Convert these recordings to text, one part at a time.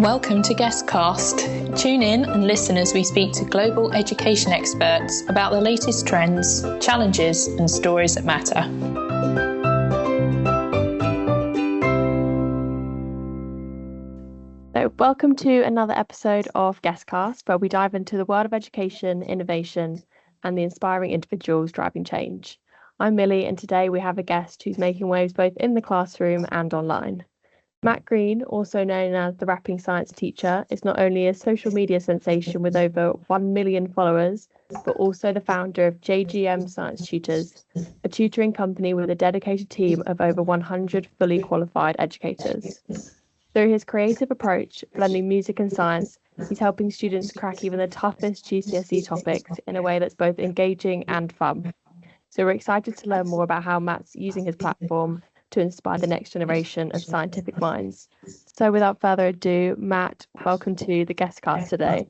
Welcome to GESScast. Tune in and listen as we speak to global education experts about the latest trends, challenges, and stories that matter. So, welcome to another episode of GESScast, where we dive into the world of education, innovation, and the inspiring individuals driving change. I'm Millie, and today we have a guest who's making waves both in the classroom and online. Matt Green, also known as the rapping science teacher, is not only a social media sensation with over 1 million followers, but also the founder of JGM Science Tutors, a tutoring company with a dedicated team of over 100 fully qualified educators. Through his creative approach, blending music and science, he's helping students crack even the toughest GCSE topics in a way that's both engaging and fun. So we're excited to learn more about how Matt's using his platform to inspire the next generation of scientific minds. So without further ado, Matt, welcome to the GESScast today.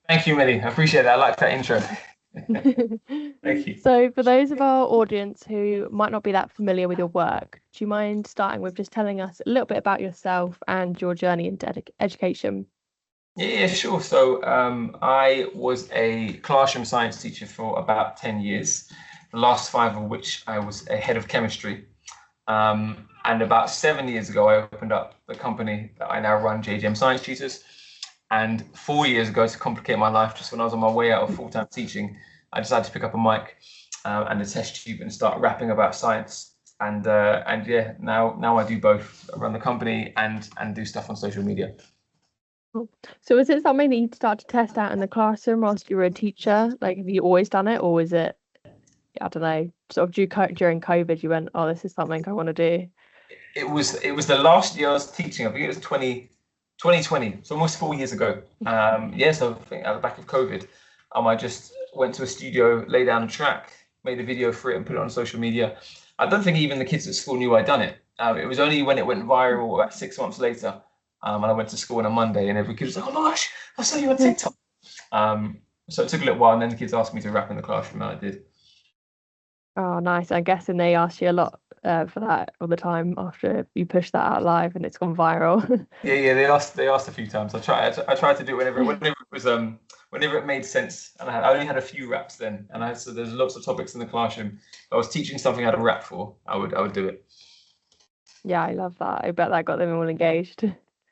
Thank you, Millie. I appreciate that. I like that intro. Thank you. So for those of our audience who might not be that familiar with your work, do you mind starting with just telling us a little bit about yourself and your journey into education? Yeah, sure. So I was a classroom science teacher for about 10 years, the last 5 of which I was a head of chemistry. And about 7 years ago, I opened up the company that I now run, JGM Science Tutors. And 4 years ago, to complicate my life, just when I was on my way out of full-time teaching, I decided to pick up a mic and a test tube and start rapping about science. And yeah, now I do both. I run the company and do stuff on social media. So is it something that you'd start to test out in the classroom whilst you were a teacher? Like, have you always done it, or was it, I don't know, sort of during COVID, you went, oh, this is something I want to do? It was the last year I was teaching. I think it was 2020, so almost 4 years ago. So I think at the back of COVID, I just went to a studio, laid down a track, made a video for it, and put it on social media. I don't think even the kids at school knew I'd done it. It was only when it went viral about 6 months later, and I went to school on a Monday, and every kid was like, "Oh my gosh, I saw you on TikTok." So it took a little while, and then the kids asked me to rap in the classroom, and I did. Oh, nice. I'm guessing they asked you a lot for that all the time after you pushed that out live and it's gone viral. Yeah, they asked a few times. I tried to do it whenever it was whenever it made sense. And I only had a few raps then, and so there's lots of topics in the classroom. If I was teaching something I had a rap for, I would do it. Yeah, I love that. I bet that got them all engaged.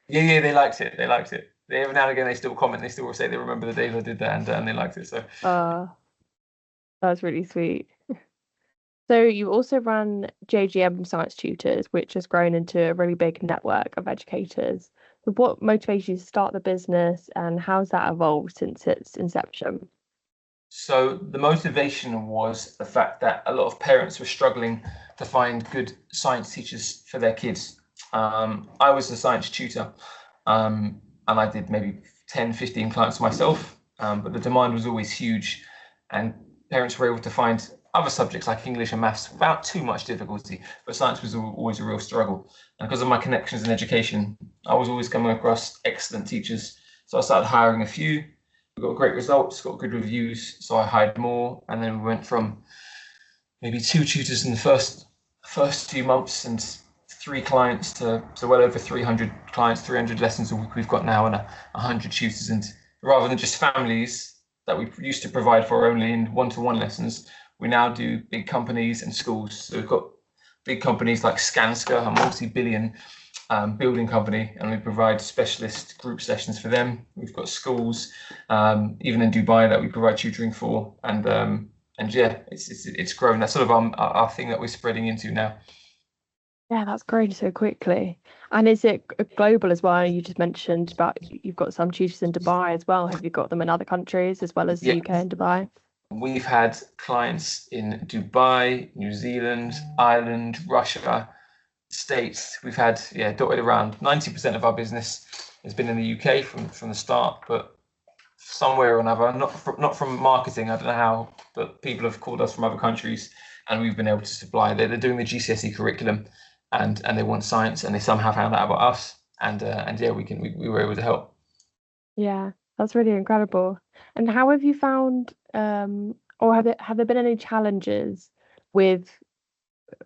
Yeah, they liked it. Every now and again they still comment. They still say they remember the days I did that, and they liked it. So. That's really sweet. So you also run JGM Science Tutors, which has grown into a really big network of educators. So what motivates you to start the business, and how's that evolved since its inception? So the motivation was the fact that a lot of parents were struggling to find good science teachers for their kids. I was a science tutor, and I did maybe 10, 15 clients myself, but the demand was always huge, and parents were able to find other subjects like English and maths without too much difficulty, but science was always a real struggle. And because of my connections in education, I was always coming across excellent teachers. So I started hiring a few. We got great results, got good reviews, so I hired more. And then we went from maybe 2 tutors in the first 2 months and 3 clients to well over 300 clients, 300 lessons a week we've got now, and 100 tutors. And rather than just families that we used to provide for only in one-to-one lessons, we now do big companies and schools. So we've got big companies like Skanska, a multi-billion building company, and we provide specialist group sessions for them. We've got schools, even in Dubai, that we provide tutoring for, and yeah, it's grown. That's sort of our thing that we're spreading into now. Yeah, that's grown so quickly. And is it global as well? You just mentioned about you've got some tutors in Dubai as well. Have you got them in other countries as well as the UK and Dubai? We've had clients in Dubai, New Zealand, Ireland, Russia, States. We've had, dotted around. 90% of our business has been in the UK from the start, but somewhere or another, not from marketing, I don't know how, but people have called us from other countries, and we've been able to supply. They're doing the GCSE curriculum, and they want science, and they somehow found out about us, and yeah, we were able to help. Yeah, that's really incredible. And how have you found, or have there been any challenges with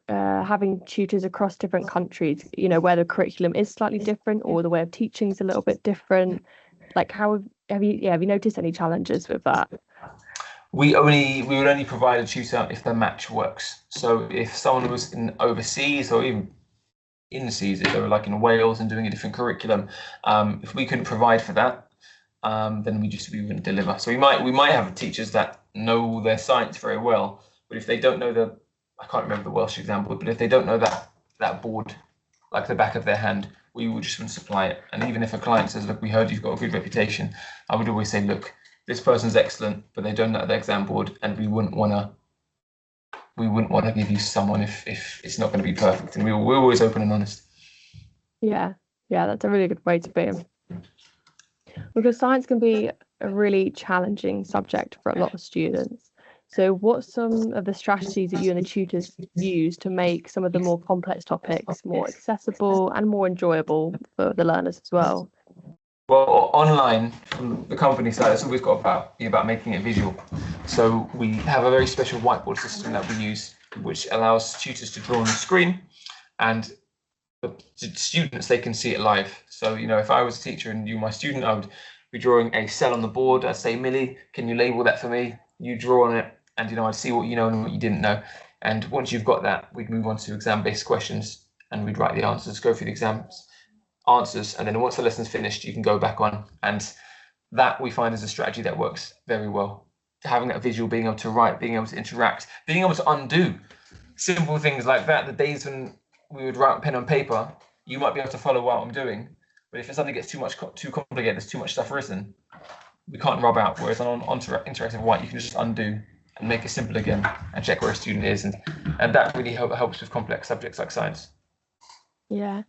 having tutors across different countries, where the curriculum is slightly different or the way of teaching is a little bit different? Like, how have you noticed any challenges with that? We would only provide a tutor if the match works. So if someone was in overseas or even in the seas, if they were like in Wales and doing a different curriculum, if we couldn't provide for that, then we wouldn't deliver. So we might have teachers that know their science very well, but if they don't know I can't remember the Welsh example, but if they don't know that board like the back of their hand, we would just wouldn't supply it. And even if a client says, look, we heard you've got a good reputation, I would always say, look, this person's excellent, but they don't know the exam board, and we wouldn't want to give you someone if it's not going to be perfect. And we're always open and honest. Yeah, that's a really good way to be. Because science can be a really challenging subject for a lot of students. So what's some of the strategies that you and the tutors use to make some of the more complex topics more accessible and more enjoyable for the learners as well? Well, online, from the company side, it's always got to be about making it visual. So we have a very special whiteboard system that we use, which allows tutors to draw on the screen, and the students, they can see it live. So, if I was a teacher and you were my student, I would be drawing a cell on the board. I'd say, Millie, can you label that for me? You draw on it, and I'd see what you know and what you didn't know. And once you've got that, we'd move on to exam-based questions, and we'd write the answers, go through the exams answers, and then once the lesson's finished, you can go back on. And that we find is a strategy that works very well. Having that visual, being able to write, being able to interact, being able to undo simple things like that. The days when we would write pen on paper, you might be able to follow what I'm doing, but if it suddenly gets too complicated, there's too much stuff written, we can't rub out. Whereas on interactive white, you can just undo and make it simple again and check where a student is, and that really helps with complex subjects like science. Yeah.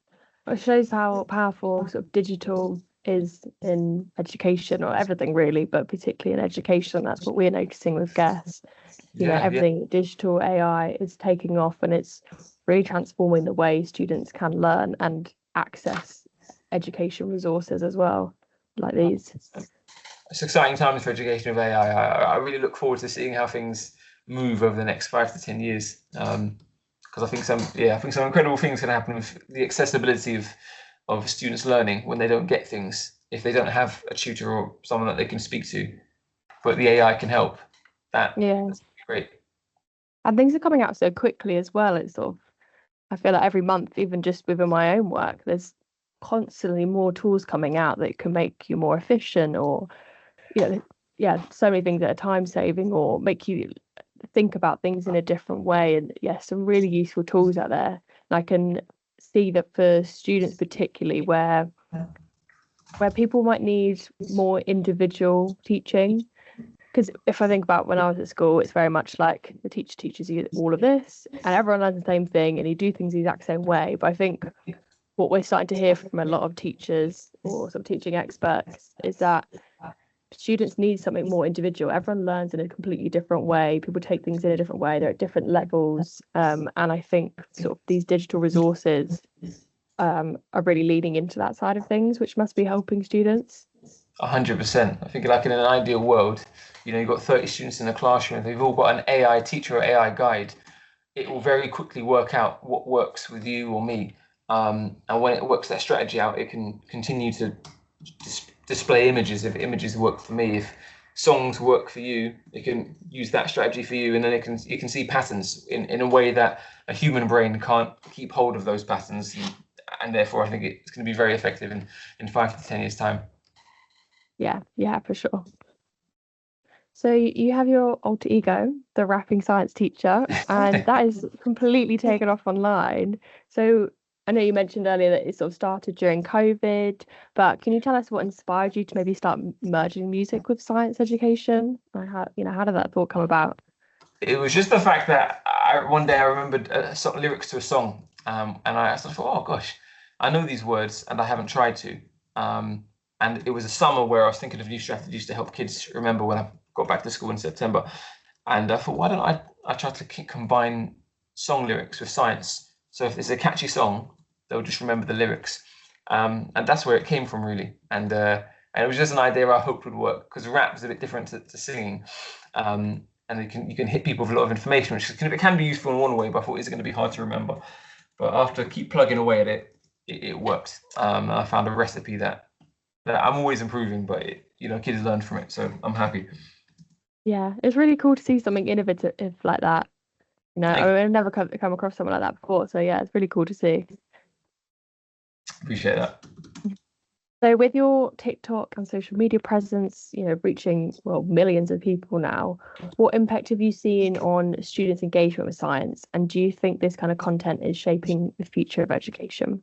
It shows how powerful sort of digital is in education, or everything really, but particularly in education. That's what we're noticing with GESS. Everything digital, AI is taking off, and it's really transforming the way students can learn and access education resources as well, like these. It's exciting times for education with AI. I really look forward to seeing how things move over the next 5 to 10 years. Because I think some incredible things can happen with the accessibility of students learning when they don't get things, if they don't have a tutor or someone that they can speak to, but the AI can help. That's great. And things are coming out so quickly as well. It's I feel like every month, even just within my own work, there's constantly more tools coming out that can make you more efficient, or so many things that are time saving or make you think about things in a different way. And some really useful tools out there. And I can see that for students particularly, where people might need more individual teaching, because if I think about when I was at school, it's very much like the teacher teaches you all of this and everyone learns the same thing and you do things the exact same way. But I think what we're starting to hear from a lot of teachers or some teaching experts is that students need something more individual. Everyone learns in a completely different way. People take things in a different way. They're at different levels. And I think sort of these digital resources are really leaning into that side of things, which must be helping students. 100%. I think like in an ideal world, you've got 30 students in a classroom. They've all got an AI teacher or AI guide. It will very quickly work out what works with you or me. And when it works that strategy out, it can continue to display images. If images work for me, if songs work for you, it can use that strategy for you, and then it can see patterns in a way that a human brain can't keep hold of those patterns, and therefore I think it's going to be very effective in 5 to 10 years time. Yeah, for sure. So you have your alter ego, the rapping science teacher, and that is completely taken off online. So I know you mentioned earlier that it sort of started during COVID, but can you tell us what inspired you to maybe start merging music with science education? Or how did that thought come about? It was just the fact that one day I remembered lyrics to a song, and I sort of thought, oh gosh, I know these words and I haven't tried to. And it was a summer where I was thinking of new strategies to help kids remember when I got back to school in September. And I thought, why don't I try to combine song lyrics with science? So if it's a catchy song, they'll just remember the lyrics. And that's where it came from, really. And it was just an idea I hoped would work, because rap is a bit different to singing. And and you can hit people with a lot of information, which it can be useful in one way, but I thought, is it going to be hard to remember? But after keep plugging away at it worked. And I found a recipe that I'm always improving, but kids learn from it, so I'm happy. Yeah, it's really cool to see something innovative like that. I've never come across something like that before, so yeah, it's really cool to see. Appreciate that. So with your TikTok and social media presence, reaching millions of people now, what impact have you seen on students' engagement with science? And do you think this kind of content is shaping the future of education?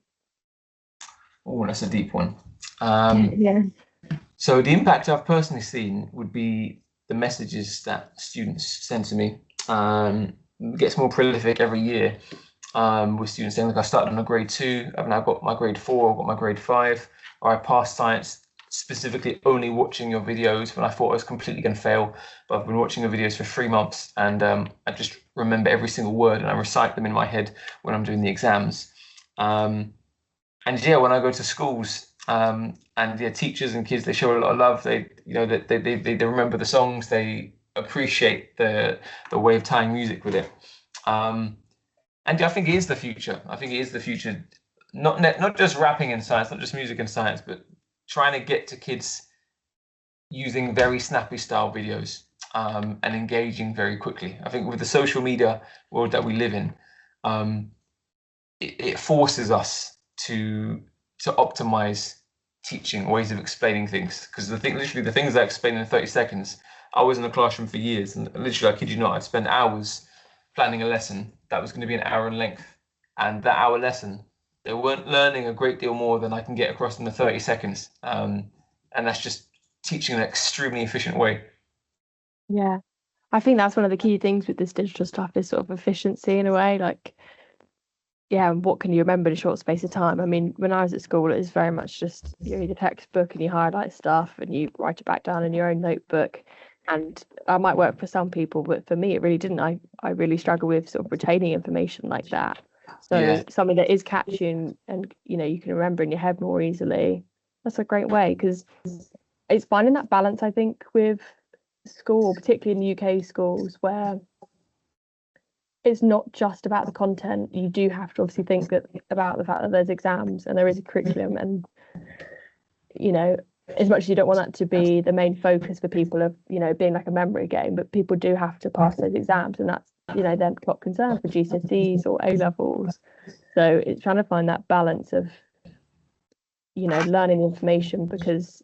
Oh, that's a deep one. Yeah. So the impact I've personally seen would be the messages that students send to me. It gets more prolific every year, with students saying, look, I started on a grade 2, I've now got my grade 4, I've got my grade 5, or I passed science specifically only watching your videos when I thought I was completely going to fail. But I've been watching your videos for 3 months, and I just remember every single word, and I recite them in my head when I'm doing the exams. And yeah, when I go to schools, and teachers and kids, they show a lot of love. They remember the songs. They appreciate the way of tying music with it. And I think it is the future. I think it is the future. Not just rapping in science, not just music in science, but trying to get to kids using very snappy style videos, and engaging very quickly. I think with the social media world that we live in, it forces us to optimize teaching, ways of explaining things. Because literally the things I explain in 30 seconds, I was in the classroom for years, and literally, I kid you not, I'd spend hours planning a lesson that was going to be an hour in length. And that hour lesson, they weren't learning a great deal more than I can get across in the 30 seconds. And that's just teaching in an extremely efficient way. Yeah, I think that's one of the key things with this digital stuff is sort of efficiency in a way. Like, yeah, what can you remember in a short space of time? I mean, when I was at school, it was very much just you read a textbook and you highlight stuff and you write it back down in your own notebook. And that might work for some people, but for me, it really didn't. I really struggle with sort of retaining information like that. So something that is catchy and you can remember in your head more easily. That's a great way, because it's finding that balance, I think, with school, particularly in the UK schools, where it's not just about the content. You do have to obviously think about the fact that there's exams and there is a curriculum, and as much as you don't want that to be the main focus for people of being like a memory game, but people do have to pass those exams, and that's then got concern for GCSEs or A levels. So it's trying to find that balance of learning the information because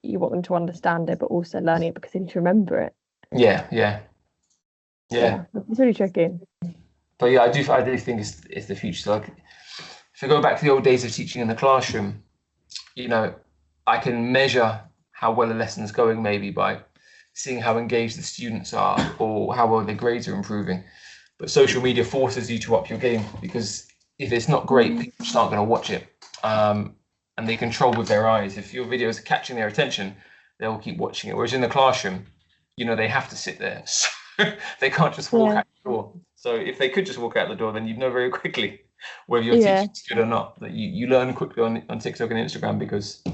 you want them to understand it, but also learning it because they need to remember it. Yeah, it's really tricky. But yeah, I do think it's the future. So, like, if I go back to the old days of teaching in the classroom, I can measure how well a lesson is going maybe by seeing how engaged the students are or how well their grades are improving. But social media forces you to up your game, because if it's not great, people just aren't going to watch it. And they control with their eyes. If your videos are catching their attention, they'll keep watching it. Whereas in the classroom, they have to sit there. So they can't just walk out the door. So if they could just walk out the door, then you'd know very quickly whether your teaching's good or not. That you learn quickly on TikTok and Instagram, because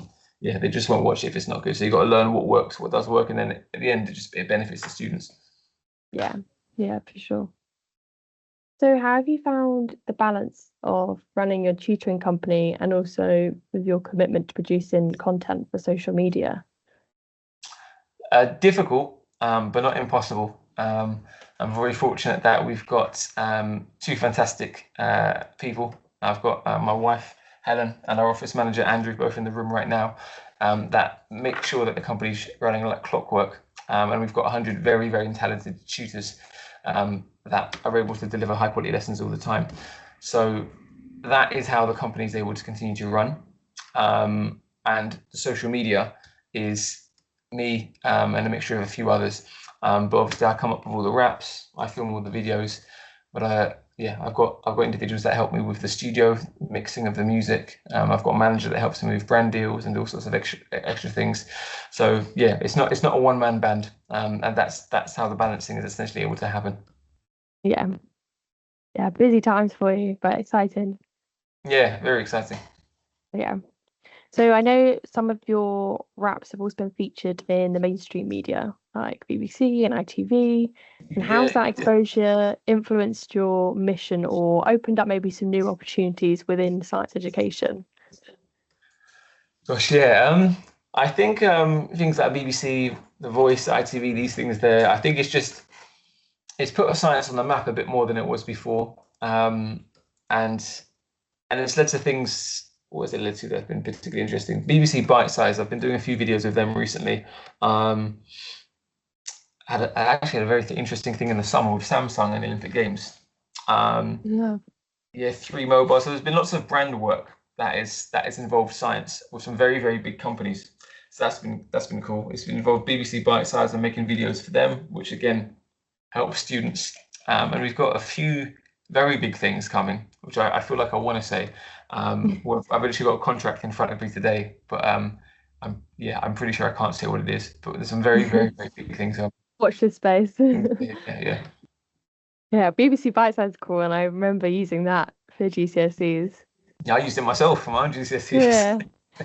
they just won't watch it if it's not good. So you've got to learn what works, what does work, and then at the end, it benefits the students. Yeah, for sure. So how have you found the balance of running your tutoring company and also with your commitment to producing content for social media? Difficult, but not impossible. I'm very fortunate that we've got 2 fantastic people. I've got my wife, Helen, and our office manager, Andrew, both in the room right now, that make sure that the company's running like clockwork. And we've got 100 very, very talented tutors that are able to deliver high quality lessons all the time. So that is how the company is able to continue to run. And the social media is me and a mixture of a few others. But obviously I come up with all the raps, I film all the videos, but I've got individuals that help me with the studio mixing of the music. I've got a manager that helps me with brand deals and all sorts of extra things. So it's not a one-man band, and that's how the balancing is essentially able to happen. Busy times for you, but exciting. Yeah, very exciting. Yeah. So I know some of your raps have also been featured in the mainstream media, like BBC and ITV. And how's that exposure influenced your mission or opened up maybe some new opportunities within science education? Gosh, yeah. I think things like BBC, The Voice, ITV, these things there, I think it's put science on the map a bit more than it was before. And it's led to things, what has it led to that's been particularly interesting? BBC Bite Size, I've been doing a few videos with them recently. I actually had a very interesting thing in the summer with Samsung and the Olympic Games. Yeah, 3 Mobile. So there's been lots of brand work that is involved science with some very, very big companies. So that's been cool. It's been involved BBC Bite Size and making videos for them, which again helps students. And we've got a few very big things coming, which I feel like I want to say. I've actually got a contract in front of me today, but I'm pretty sure I can't say what it is. But there's some very, very, very big things. Watch this space. Yeah. Yeah, BBC Bite sounds cool, and I remember using that for GCSEs. Yeah, I used it myself for my own GCSEs. Yeah,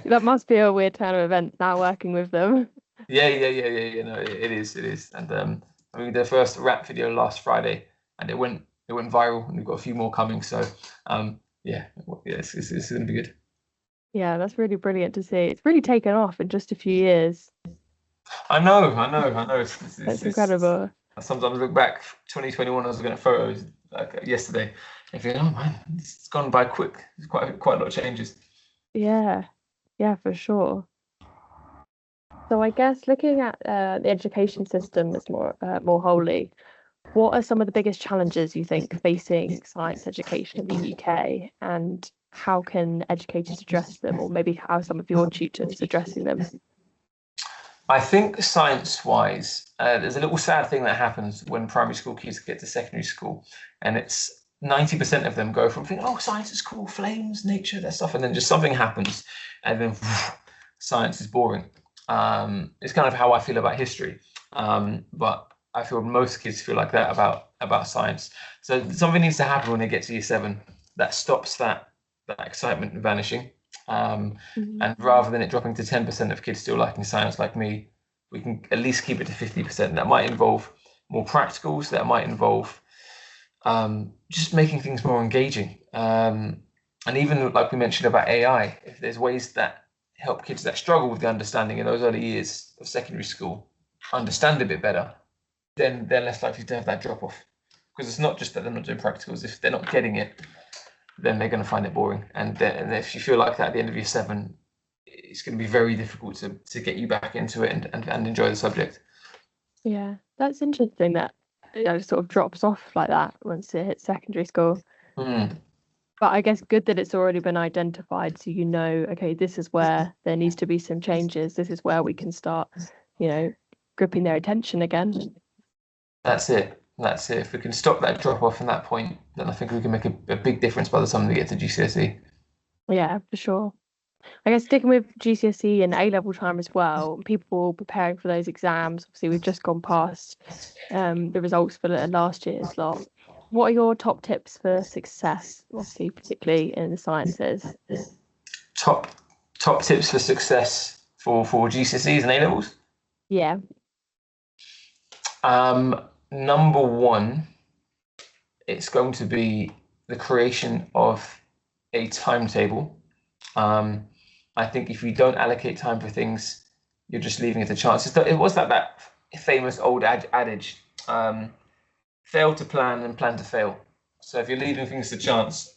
that must be a weird turn of events now working with them. Yeah. No, it is. And I mean, the first rap video last Friday, and it went viral, and we've got a few more coming. So, it's going to be good. Yeah, that's really brilliant to see. It's really taken off in just a few years. I know. It's incredible. I sometimes look back, 2021, I was looking at photos like yesterday, and think, oh man, it's gone by quick. There's quite a lot of changes. Yeah, for sure. So I guess looking at the education system as more wholly, what are some of the biggest challenges you think facing science education in the UK, and how can educators address them, or maybe how some of your tutors addressing them? I think science-wise, there's a little sad thing that happens when primary school kids get to secondary school, and it's 90% of them go from thinking, oh, science is cool, flames, nature, that stuff, and then just something happens, and then science is boring. It's kind of how I feel about history, but I feel most kids feel like that about science. So something needs to happen when they get to year 7 that stops that excitement vanishing. And rather than it dropping to 10% of kids still liking science like me, we can at least keep it to 50%. That might involve more practicals, that might involve just making things more engaging. And even like we mentioned about AI, if there's ways that help kids that struggle with the understanding in those early years of secondary school understand a bit better, then they're less likely to have that drop off. Because it's not just that they're not doing practicals, if they're not getting it, then they're going to find it boring. And if you feel like that at the end of year 7, it's going to be very difficult to get you back into it and enjoy the subject. Yeah, that's interesting that it sort of drops off like that once it hits secondary school. But I guess good that it's already been identified, so you know, okay, this is where there needs to be some changes. This is where we can start, gripping their attention again. That's it. If we can stop that drop off from that point, then I think we can make a big difference by the time we get to GCSE. Yeah, for sure. I guess sticking with GCSE and A-level time as well, people preparing for those exams, obviously we've just gone past the results for last year's lot. What are your top tips for success, obviously particularly in the sciences? Top tips for success for GCSEs and A-levels? Yeah. Number 1, it's going to be the creation of a timetable. I think if you don't allocate time for things, you're just leaving it to chance. It was that famous old adage, fail to plan and plan to fail. So if you're leaving things to chance,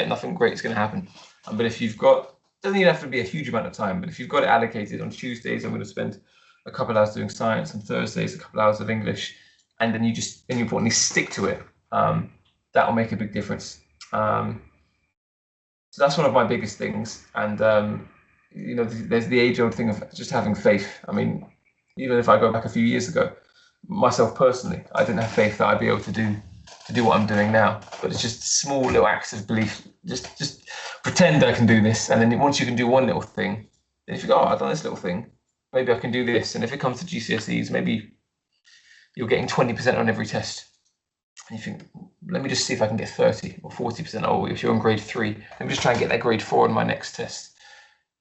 nothing great is going to happen. But if you've got, doesn't even have to be a huge amount of time, but if you've got it allocated, on Tuesdays I'm going to spend a couple hours doing science, and Thursdays a couple hours of English, and then you importantly stick to it. That will make a big difference. So that's one of my biggest things. And there's the age-old thing of just having faith. I mean, even if I go back a few years ago, myself personally, I didn't have faith that I'd be able to do what I'm doing now. But it's just small little acts of belief. Just pretend I can do this, and then once you can do one little thing, then if you go, oh, I've done this little thing, maybe I can do this. And if it comes to GCSEs, maybe you're getting 20% on every test. And you think, let me just see if I can get 30 or 40%. Oh, if you're on grade 3, let me just try and get that grade 4 on my next test.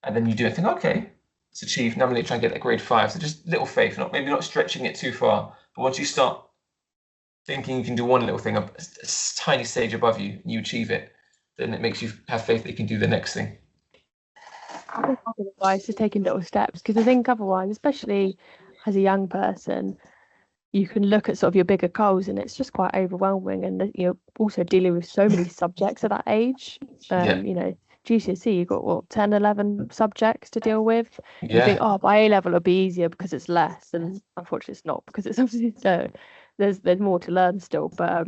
and then you do it and think, okay, it's achieved. Now I'm going to try and get that grade 5. So just little faith, maybe not stretching it too far. But once you start thinking you can do one little thing up a tiny stage above you, and you achieve it, then it makes you have faith that you can do the next thing. I think part of the advice is taking little steps, because I think otherwise, especially as a young person, you can look at sort of your bigger goals and it's just quite overwhelming, and you're also dealing with so many subjects at that age. You know, GCSE, you've got what, 10, 11 subjects to deal with. You think, oh, by A level it'll be easier because it's less, and unfortunately it's not, because it's obviously there's more to learn still, but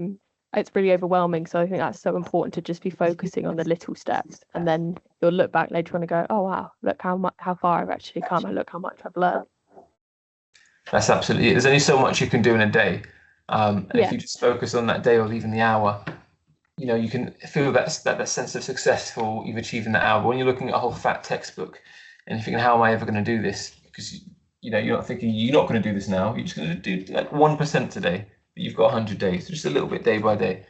it's really overwhelming. So I think that's so important to just be focusing on the little steps, and then you'll look back later on and go, oh wow, look how far I've actually come, and look how much I've learned. That's absolutely it. There's only so much you can do in a day. And if you just focus on that day or even the hour, you know, you can feel that sense of successful, you've achieved in that hour. But when you're looking at a whole fat textbook and you're thinking, how am I ever going to do this? Because, you know, you're not thinking you're not going to do this now. You're just going to do like 1% today, but you've got 100 days. Just a little bit day by day.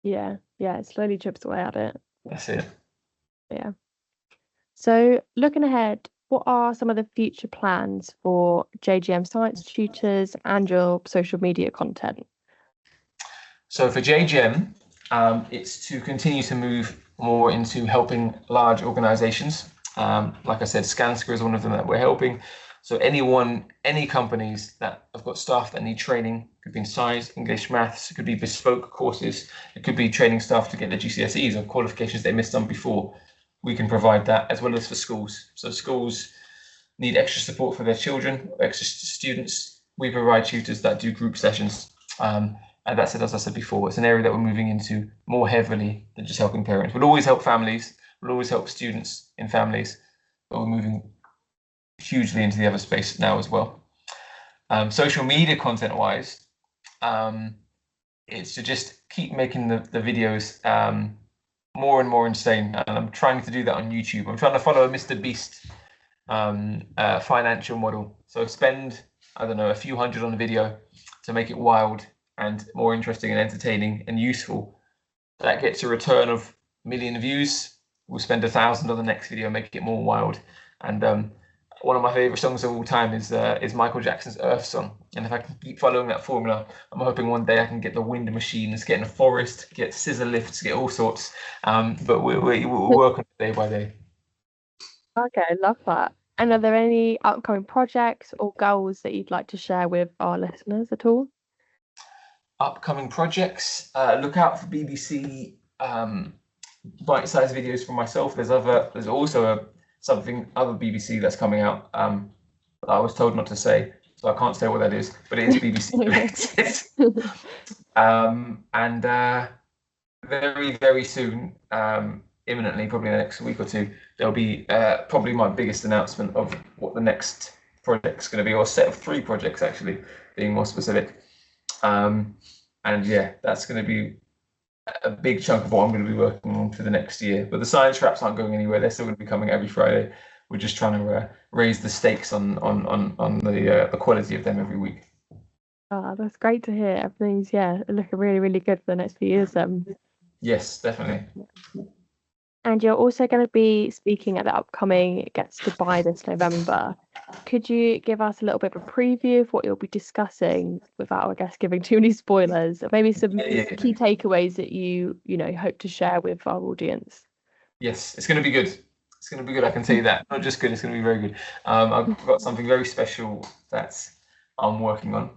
Yeah, it slowly chips away at it. That's it. Yeah. So looking ahead, what are some of the future plans for JGM Science Tutors and your social media content? So for JGM, it's to continue to move more into helping large organizations. Like I said, Skanska is one of them that we're helping. So any companies that have got staff that need training, could be in science, English, maths, it could be bespoke courses, it could be training staff to get their GCSEs or qualifications they missed on before. We can provide that, as well as for schools. So schools need extra support for their children, extra students. We provide tutors that do group sessions. And that's it, as I said before, it's an area that we're moving into more heavily than just helping parents. We'll always help families, we'll always help students in families, but we're moving hugely into the other space now as well. Social media content wise, it's to just keep making the videos more and more insane, and I'm trying to do that on YouTube. I'm trying to follow a Mr. Beast financial model. So spend, I don't know, a few hundred on a video to make it wild and more interesting and entertaining and useful. That gets a return of 1 million views. We'll spend 1,000 on the next video, make it more wild. And one of my favorite songs of all time is Michael Jackson's Earth Song. And if I can keep following that formula, I'm hoping one day I can get the wind machines, get in a forest, get scissor lifts, get all sorts. But we'll work on it day by day. Okay, I love that. And are there any upcoming projects or goals that you'd like to share with our listeners at all? Upcoming projects, look out for BBC bite-sized videos from myself. There's also something other BBC that's coming out that I was told not to say, so I can't say what that is, but it is BBC related. And very, very soon, imminently, probably in the next week or two, there'll be probably my biggest announcement of what the next project's going to be, or a set of 3 projects actually, being more specific. And yeah, that's going to be a big chunk of what I'm going to be working on for the next year. But the science wraps aren't going anywhere. They're still going to be coming every Friday. We're just trying to raise the stakes on the quality of them every week. Oh, that's great to hear. Everything's looking really, really good for the next few years. Yes, definitely. And you're also going to be speaking at the upcoming Gets to Buy this November. Could you give us a little bit of a preview of what you'll be discussing without, I guess, giving too many spoilers? Or maybe some key takeaways that you hope to share with our audience. Yes, it's going to be good. It's going to be good, I can tell you that. Not just good, it's going to be very good. I've got something very special that I'm working on.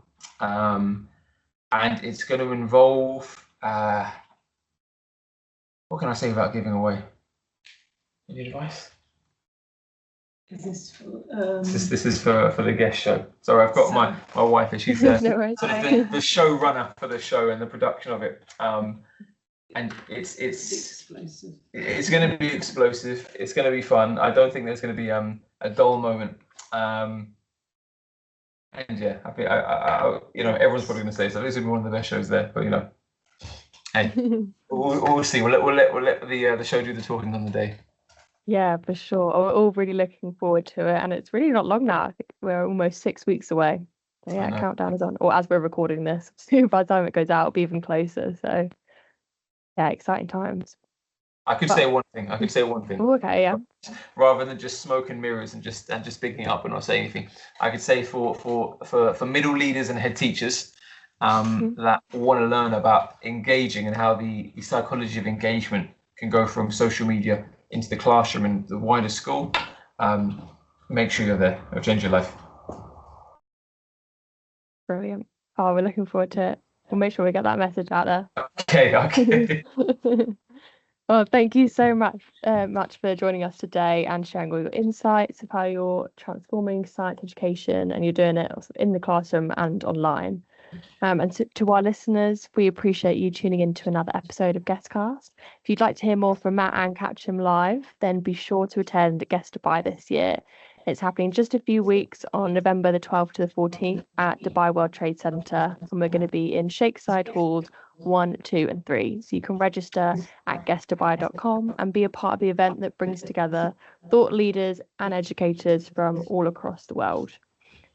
And it's going to involve... what can I say without giving away? Any advice? Is This is for the guest show. Sorry, I've got my wife, and she's sort of the showrunner for the show and the production of it. And it's explosive. It's going to be explosive. It's going to be fun. I don't think there's going to be a dull moment. And yeah, I everyone's probably going to say so. This will be one of the best shows there. But hey, we'll see. We'll let the show do the talking on the day. Yeah, for sure. We're all really looking forward to it, and it's really not long now. I think we're almost 6 weeks away. So yeah, countdown is on. Or as we're recording this, by the time it goes out, it'll be even closer. So yeah, exciting times. I could say one thing. I could say one thing. Oh, okay, yeah. Rather than just smoke and mirrors and just picking it up and not say anything. I could say for middle leaders and head teachers that want to learn about engaging and how the psychology of engagement can go from social media into the classroom and the wider school. Make sure you're there. It'll change your life. Brilliant. Oh, we're looking forward to it. We'll make sure we get that message out there. Okay. Well, thank you so much for joining us today and sharing all your insights of how you're transforming science education, and you're doing it also in the classroom and online. And to our listeners, we appreciate you tuning in to another episode of GESScast. If you'd like to hear more from Matt and catch him live, then be sure to attend Guest Dubai this year. It's happening just a few weeks on November the 12th to the 14th at Dubai World Trade Centre, and we're going to be in Shakeside Halls 1, 2 and 3. So you can register at guestdubai.com and be a part of the event that brings together thought leaders and educators from all across the world.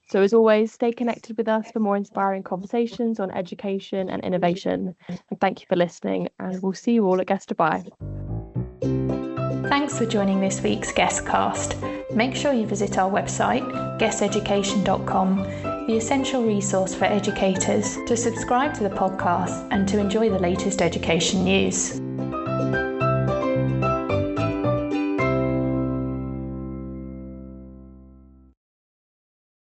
So as always, stay connected with us for more inspiring conversations on education and innovation. And thank you for listening, and we'll see you all at Guest Dubai. Thanks for joining this week's GESScast. Make sure you visit our website, guesseducation.com, the essential resource for educators, to subscribe to the podcast and to enjoy the latest education news.